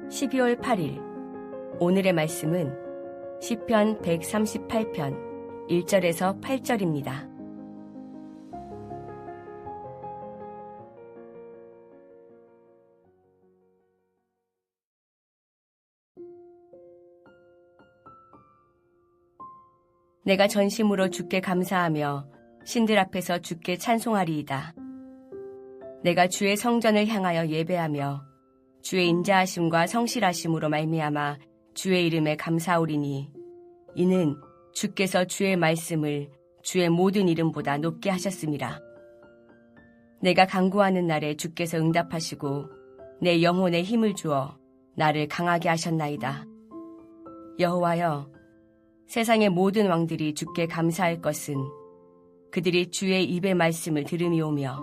12월 8일 오늘의 말씀은 시편 138편 1절에서 8절입니다. 내가 전심으로 주께 감사하며 신들 앞에서 주께 찬송하리이다. 내가 주의 성전을 향하여 예배하며 주의 인자하심과 성실하심으로 말미암아 주의 이름에 감사하오리니 이는 주께서 주의 말씀을 주의 모든 이름보다 높게 하셨음이라. 내가 간구하는 날에 주께서 응답하시고 내 영혼에 힘을 주어 나를 강하게 하셨나이다. 여호와여, 세상의 모든 왕들이 주께 감사할 것은 그들이 주의 입의 말씀을 들음이오며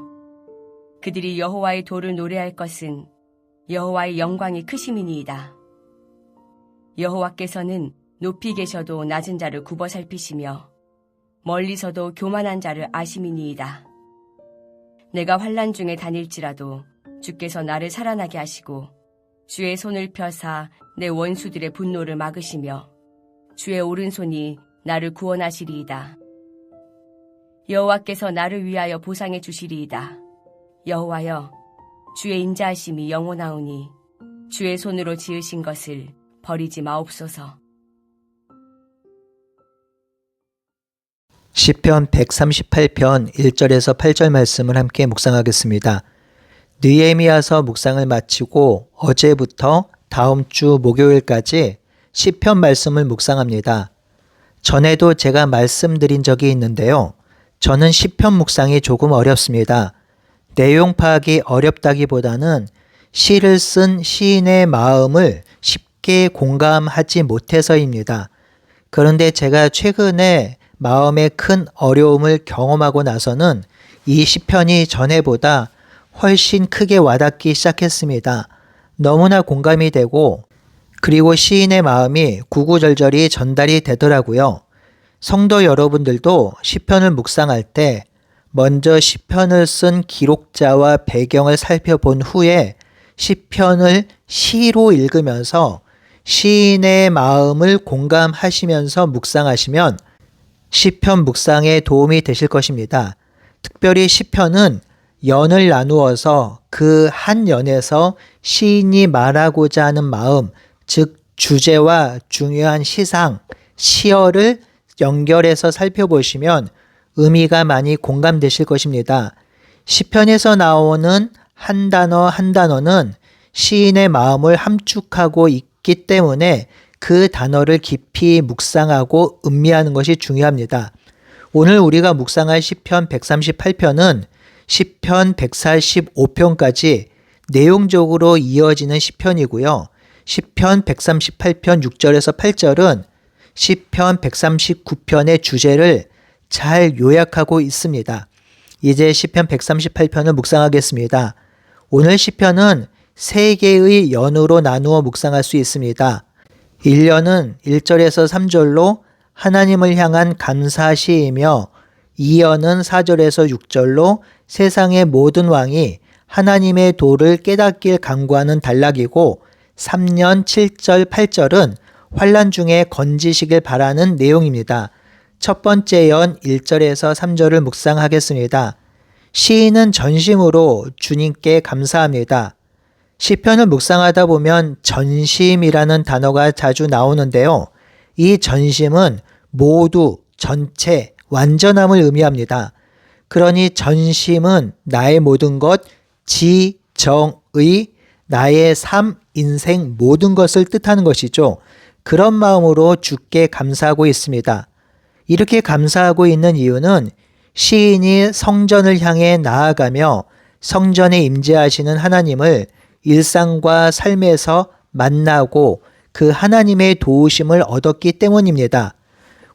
그들이 여호와의 도를 노래할 것은 여호와의 영광이 크심이니이다. 여호와께서는 높이 계셔도 낮은 자를 굽어 살피시며 멀리서도 교만한 자를 아심이니이다. 내가 환난 중에 다닐지라도 주께서 나를 살아나게 하시고 주의 손을 펴사 내 원수들의 분노를 막으시며 주의 오른손이 나를 구원하시리이다. 여호와께서 나를 위하여 보상해 주시리이다. 여호와여, 주의 인자하심이 영원하오니 주의 손으로 지으신 것을 버리지 마옵소서. 시편 138편 1절에서 8절 말씀을 함께 묵상하겠습니다. 느헤미야서 묵상을 마치고 어제부터 다음 주 목요일까지 시편 말씀을 묵상합니다. 전에도 제가 말씀드린 적이 있는데요. 저는 시편 묵상이 조금 어렵습니다. 내용 파악이 어렵다기보다는 시를 쓴 시인의 마음을 쉽게 공감하지 못해서입니다. 그런데 제가 최근에 마음에 큰 어려움을 경험하고 나서는 이 시편이 전에보다 훨씬 크게 와닿기 시작했습니다. 너무나 공감이 되고 그리고 시인의 마음이 구구절절히 전달이 되더라고요. 성도 여러분들도 시편을 묵상할 때 먼저 시편을 쓴 기록자와 배경을 살펴본 후에 시편을 시로 읽으면서 시인의 마음을 공감하시면서 묵상하시면 시편 묵상에 도움이 되실 것입니다. 특별히 시편은 연을 나누어서 그 한 연에서 시인이 말하고자 하는 마음, 즉 주제와 중요한 시상, 시어를 연결해서 살펴보시면 의미가 많이 공감되실 것입니다. 시편에서 나오는 한 단어 한 단어는 시인의 마음을 함축하고 있기 때문에 그 단어를 깊이 묵상하고 음미하는 것이 중요합니다. 오늘 우리가 묵상할 시편 138편은 시편 145편까지 내용적으로 이어지는 시편이고요. 시편 138편 6절에서 8절은 시편 139편의 주제를 잘 요약하고 있습니다. 이제 시편 138편을 묵상하겠습니다. 오늘 시편은 3개의 연으로 나누어 묵상할 수 있습니다. 1연은 1절에서 3절로 하나님을 향한 감사 시이며 2연은 4절에서 6절로 세상의 모든 왕이 하나님의 도를 깨닫길 간구하는 단락이고 3년 7절 8절은 환난 중에 건지시길 바라는 내용입니다. 첫 번째 연 1절에서 3절을 묵상하겠습니다. 시인은 전심으로 주님께 감사합니다. 시편을 묵상하다 보면 전심이라는 단어가 자주 나오는데요. 이 전심은 모두, 전체, 완전함을 의미합니다. 그러니 전심은 나의 모든 것, 지, 정, 의, 나의 삶, 인생 모든 것을 뜻하는 것이죠. 그런 마음으로 주께 감사하고 있습니다. 이렇게 감사하고 있는 이유는 시인이 성전을 향해 나아가며 성전에 임재하시는 하나님을 일상과 삶에서 만나고 그 하나님의 도우심을 얻었기 때문입니다.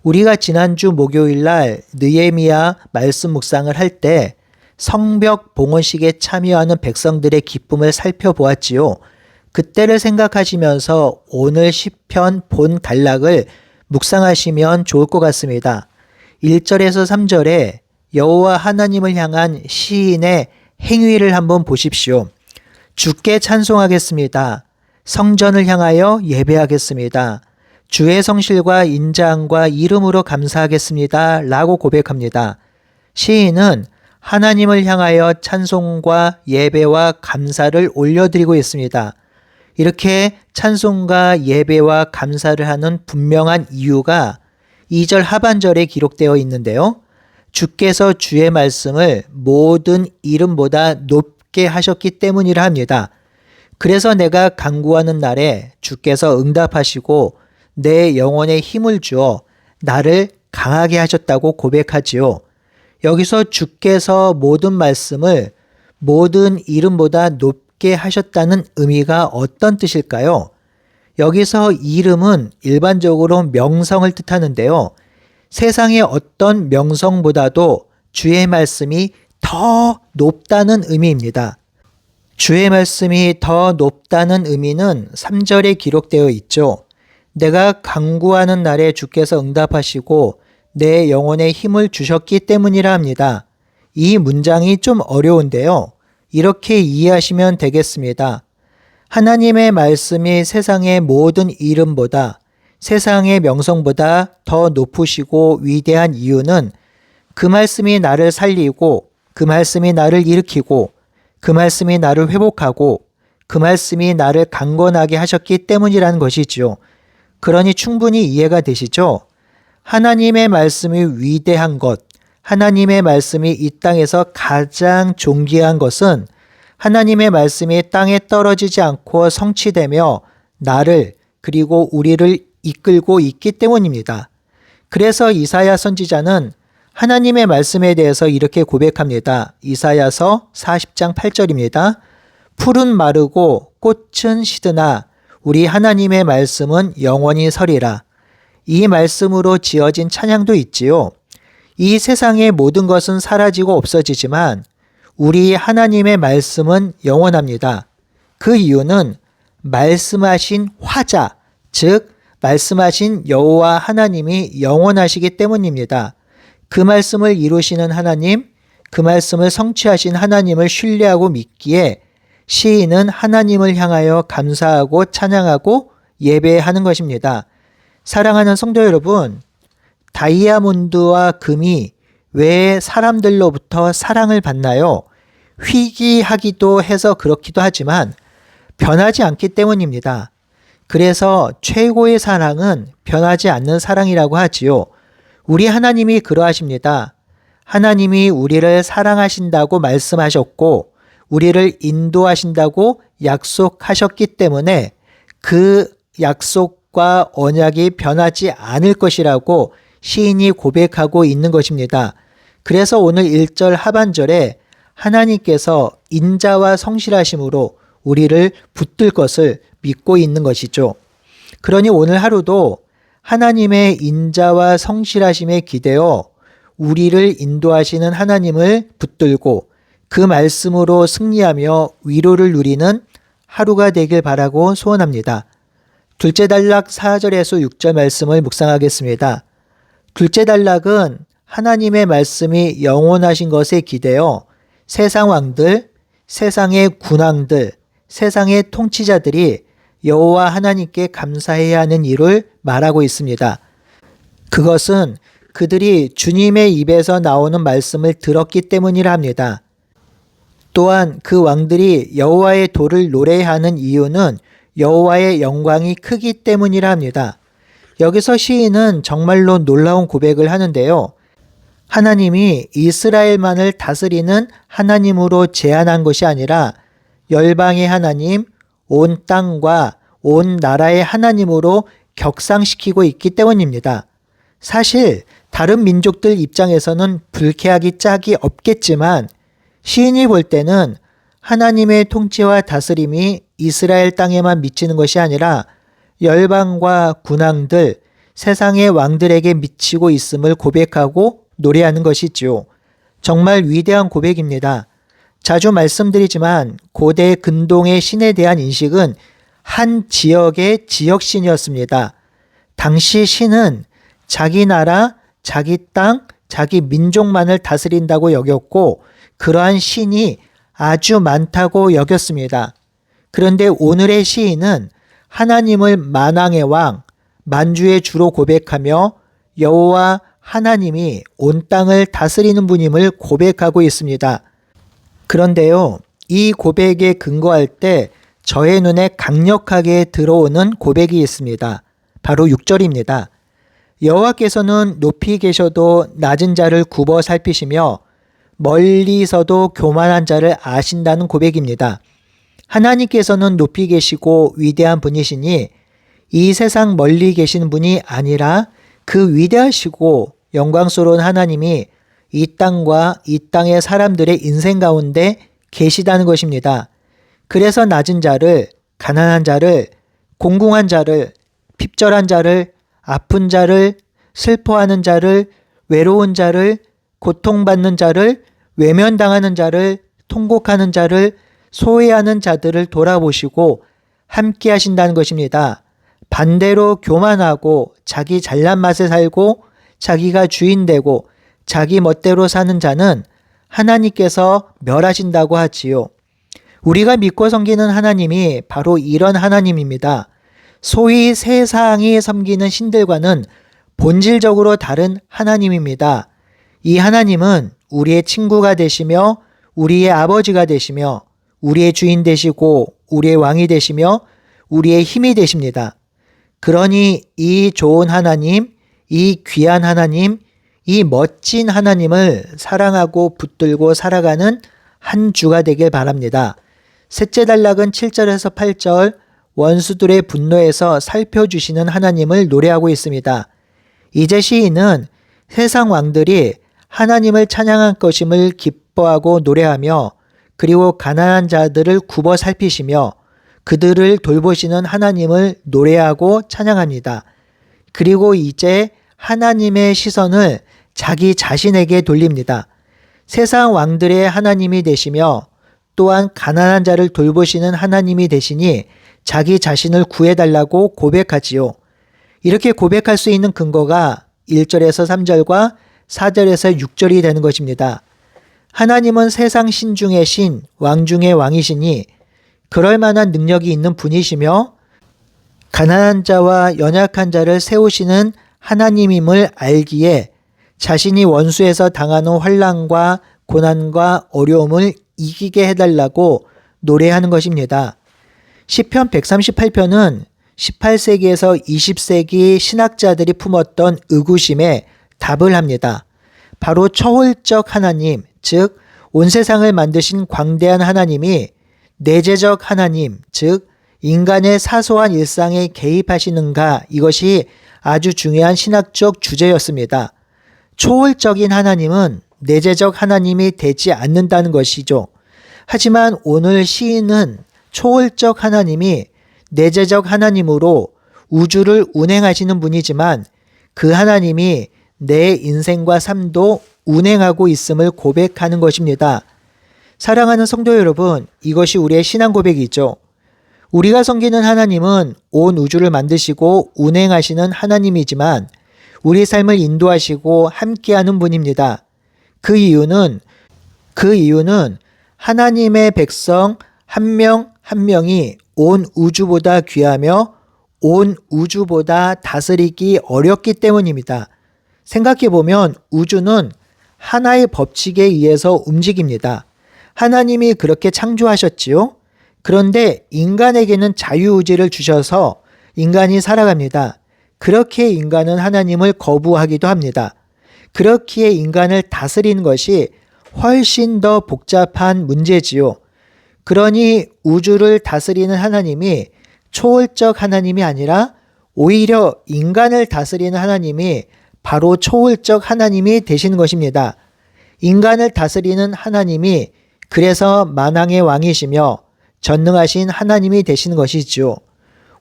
우리가 지난주 목요일날 느헤미야 말씀 묵상을 할 때 성벽 봉헌식에 참여하는 백성들의 기쁨을 살펴보았지요. 그때를 생각하시면서 오늘 시편 본 단락을 묵상하시면 좋을 것 같습니다. 1절에서 3절에 여호와 하나님을 향한 시인의 행위를 한번 보십시오. 주께 찬송하겠습니다. 성전을 향하여 예배하겠습니다. 주의 성실과 인자함과 이름으로 감사하겠습니다. 라고 고백합니다. 시인은 하나님을 향하여 찬송과 예배와 감사를 올려드리고 있습니다. 이렇게 찬송과 예배와 감사를 하는 분명한 이유가 2절 하반절에 기록되어 있는데요. 주께서 주의 말씀을 모든 이름보다 높게 하셨기 때문이라 합니다. 그래서 내가 간구하는 날에 주께서 응답하시고 내 영혼에 힘을 주어 나를 강하게 하셨다고 고백하지요. 여기서 주께서 모든 말씀을 모든 이름보다 높게 하셨다는 의미가 어떤 뜻일까요? 여기서 이름은 일반적으로 명성을 뜻하는데요. 세상의 어떤 명성보다도 주의 말씀이 더 높다는 의미입니다. 주의 말씀이 더 높다는 의미는 3절에 기록되어 있죠. 내가 간구하는 날에 주께서 응답하시고 내 영혼에 힘을 주셨기 때문이라 합니다. 이 문장이 좀 어려운데요. 이렇게 이해하시면 되겠습니다. 하나님의 말씀이 세상의 모든 이름보다 세상의 명성보다 더 높으시고 위대한 이유는 그 말씀이 나를 살리고 그 말씀이 나를 일으키고 그 말씀이 나를 회복하고 그 말씀이 나를 강건하게 하셨기 때문이라는 것이지요. 그러니 충분히 이해가 되시죠? 하나님의 말씀이 위대한 것, 하나님의 말씀이 이 땅에서 가장 존귀한 것은 하나님의 말씀이 땅에 떨어지지 않고 성취되며 나를 그리고 우리를 이끌고 있기 때문입니다. 그래서 이사야 선지자는 하나님의 말씀에 대해서 이렇게 고백합니다. 이사야서 40장 8절입니다. 풀은 마르고 꽃은 시드나 우리 하나님의 말씀은 영원히 서리라. 이 말씀으로 지어진 찬양도 있지요. 이 세상의 모든 것은 사라지고 없어지지만 우리 하나님의 말씀은 영원합니다. 그 이유는 말씀하신 화자, 즉 말씀하신 여호와 하나님이 영원하시기 때문입니다. 그 말씀을 이루시는 하나님, 그 말씀을 성취하신 하나님을 신뢰하고 믿기에 시인은 하나님을 향하여 감사하고 찬양하고 예배하는 것입니다. 사랑하는 성도 여러분, 다이아몬드와 금이 왜 사람들로부터 사랑을 받나요? 희귀하기도 해서 그렇기도 하지만 변하지 않기 때문입니다. 그래서 최고의 사랑은 변하지 않는 사랑이라고 하지요. 우리 하나님이 그러하십니다. 하나님이 우리를 사랑하신다고 말씀하셨고 우리를 인도하신다고 약속하셨기 때문에 그 약속과 언약이 변하지 않을 것이라고 시인이 고백하고 있는 것입니다. 그래서 오늘 1절 하반절에 하나님께서 인자와 성실하심으로 우리를 붙들 것을 믿고 있는 것이죠. 그러니 오늘 하루도 하나님의 인자와 성실하심에 기대어 우리를 인도하시는 하나님을 붙들고 그 말씀으로 승리하며 위로를 누리는 하루가 되길 바라고 소원합니다. 둘째 단락 4절에서 6절 말씀을 묵상하겠습니다. 둘째 단락은 하나님의 말씀이 영원하신 것에 기대어 세상 왕들, 세상의 군왕들, 세상의 통치자들이 여호와 하나님께 감사해야 하는 일을 말하고 있습니다. 그것은 그들이 주님의 입에서 나오는 말씀을 들었기 때문이라 합니다. 또한 그 왕들이 여호와의 도를 노래하는 이유는 여호와의 영광이 크기 때문이라 합니다. 여기서 시인은 정말로 놀라운 고백을 하는데요. 하나님이 이스라엘만을 다스리는 하나님으로 제안한 것이 아니라 열방의 하나님, 온 땅과 온 나라의 하나님으로 격상시키고 있기 때문입니다. 사실 다른 민족들 입장에서는 불쾌하기 짝이 없겠지만 시인이 볼 때는 하나님의 통치와 다스림이 이스라엘 땅에만 미치는 것이 아니라 열방과 군왕들, 세상의 왕들에게 미치고 있음을 고백하고 노래하는 것이지요. 정말 위대한 고백입니다. 자주 말씀드리지만 고대 근동의 신에 대한 인식은 한 지역의 지역신이었습니다. 당시 신은 자기 나라, 자기 땅, 자기 민족만을 다스린다고 여겼고 그러한 신이 아주 많다고 여겼습니다. 그런데 오늘의 시인은 하나님을 만왕의 왕, 만주의 주로 고백하며 여호와 하나님이 온 땅을 다스리는 분임을 고백하고 있습니다. 그런데요, 이 고백에 근거할 때 저의 눈에 강력하게 들어오는 고백이 있습니다. 바로 6절입니다. 여호와께서는 높이 계셔도 낮은 자를 굽어 살피시며 멀리서도 교만한 자를 아신다는 고백입니다. 하나님께서는 높이 계시고 위대한 분이시니 이 세상 멀리 계신 분이 아니라 그 위대하시고 영광스러운 하나님이 이 땅과 이 땅의 사람들의 인생 가운데 계시다는 것입니다. 그래서 낮은 자를, 가난한 자를, 공공한 자를, 핍절한 자를, 아픈 자를, 슬퍼하는 자를, 외로운 자를, 고통받는 자를, 외면당하는 자를, 통곡하는 자를, 소외하는 자들을 돌아보시고 함께 하신다는 것입니다. 반대로 교만하고 자기 잘난 맛에 살고 자기가 주인 되고 자기 멋대로 사는 자는 하나님께서 멸하신다고 하지요. 우리가 믿고 섬기는 하나님이 바로 이런 하나님입니다. 소위 세상이 섬기는 신들과는 본질적으로 다른 하나님입니다. 이 하나님은 우리의 친구가 되시며 우리의 아버지가 되시며 우리의 주인 되시고 우리의 왕이 되시며 우리의 힘이 되십니다. 그러니 이 좋은 하나님, 이 귀한 하나님, 이 멋진 하나님을 사랑하고 붙들고 살아가는 한 주가 되길 바랍니다. 셋째 단락은 7절에서 8절 원수들의 분노에서 살펴주시는 하나님을 노래하고 있습니다. 이제 시인은 세상 왕들이 하나님을 찬양할 것임을 기뻐하고 노래하며 그리고 가난한 자들을 굽어 살피시며 그들을 돌보시는 하나님을 노래하고 찬양합니다. 그리고 이제 하나님의 시선을 자기 자신에게 돌립니다. 세상 왕들의 하나님이 되시며 또한 가난한 자를 돌보시는 하나님이 되시니 자기 자신을 구해달라고 고백하지요. 이렇게 고백할 수 있는 근거가 1절에서 3절과 4절에서 6절이 되는 것입니다. 하나님은 세상 신 중의 신, 왕 중의 왕이시니 그럴 만한 능력이 있는 분이시며 가난한 자와 연약한 자를 세우시는 하나님임을 알기에 자신이 원수에서 당하는 환난과 고난과 어려움을 이기게 해달라고 노래하는 것입니다. 시편 138편은 18세기에서 20세기 신학자들이 품었던 의구심에 답을 합니다. 바로 초월적 하나님, 즉 온 세상을 만드신 광대한 하나님이 내재적 하나님, 즉 인간의 사소한 일상에 개입하시는가, 이것이 아주 중요한 신학적 주제였습니다. 초월적인 하나님은 내재적 하나님이 되지 않는다는 것이죠. 하지만 오늘 시인은 초월적 하나님이 내재적 하나님으로 우주를 운행하시는 분이지만 그 하나님이 내 인생과 삶도 운행하고 있음을 고백하는 것입니다. 사랑하는 성도 여러분, 이것이 우리의 신앙 고백이죠. 우리가 섬기는 하나님은 온 우주를 만드시고 운행하시는 하나님이지만 우리 삶을 인도하시고 함께하는 분입니다. 그 이유는 하나님의 백성 한 명 한 명이 온 우주보다 귀하며 온 우주보다 다스리기 어렵기 때문입니다. 생각해보면 우주는 하나의 법칙에 의해서 움직입니다. 하나님이 그렇게 창조하셨지요. 그런데 인간에게는 자유의지를 주셔서 인간이 살아갑니다. 그렇게 인간은 하나님을 거부하기도 합니다. 그렇기에 인간을 다스리는 것이 훨씬 더 복잡한 문제지요. 그러니 우주를 다스리는 하나님이 초월적 하나님이 아니라 오히려 인간을 다스리는 하나님이 바로 초월적 하나님이 되시는 것입니다. 인간을 다스리는 하나님이 그래서 만왕의 왕이시며 전능하신 하나님이 되시는 것이지요.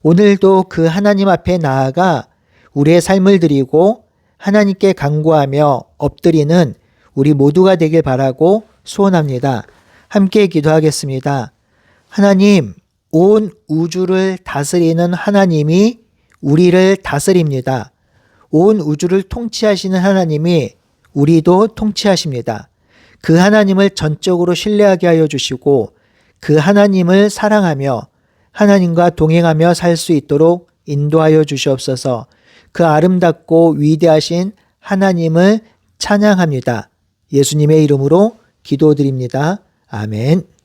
오늘도 그 하나님 앞에 나아가 우리의 삶을 드리고 하나님께 간구하며 엎드리는 우리 모두가 되길 바라고 소원합니다. 함께 기도하겠습니다. 하나님, 온 우주를 다스리는 하나님이 우리를 다스립니다. 온 우주를 통치하시는 하나님이 우리도 통치하십니다. 그 하나님을 전적으로 신뢰하게 하여 주시고 그 하나님을 사랑하며 하나님과 동행하며 살 수 있도록 인도하여 주시옵소서. 그 아름답고 위대하신 하나님을 찬양합니다. 예수님의 이름으로 기도드립니다. 아멘.